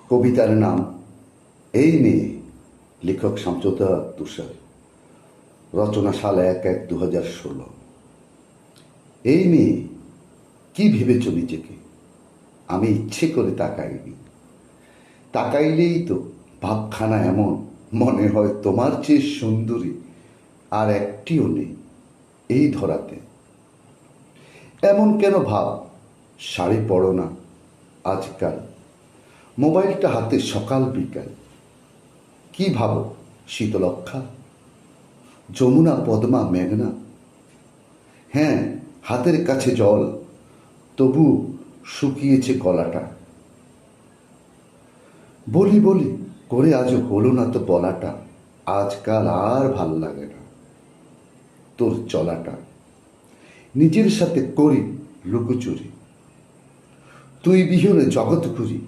কবিতার নাম এই মেয়ে, লেখক শামসুদ্দৌলা তুষার, রচনা সাল ১/১/২০১৬। এই মেয়ে, কি ভেবেছ নিজেকে? আমি ইচ্ছে করে তাকাইনি, তাকাইলেই তো ভাবখানা এমন মনে হয় তোমার চেয়ে সুন্দরী আর একটিও নেই এই ধরাতে। এমন কেন ভাব? শাড়ি পরো না আজকাল, মোবাইলটা হাতে সকাল বিকাল। কি ভাবো? শীতলক্ষা, যমুনা, পদ্মা, মেঘনা। হ্যাঁ, হাতের কাছে জল, তবু শুকিয়েছে গলাটা। বলি বলি করে আজও হলো না তো বলাটা। আজকাল আর ভাল লাগে না তোর চলাটা। নিজের সাথে করি লুকোচুরি, তুই বিহনে জগৎ ঘুরি।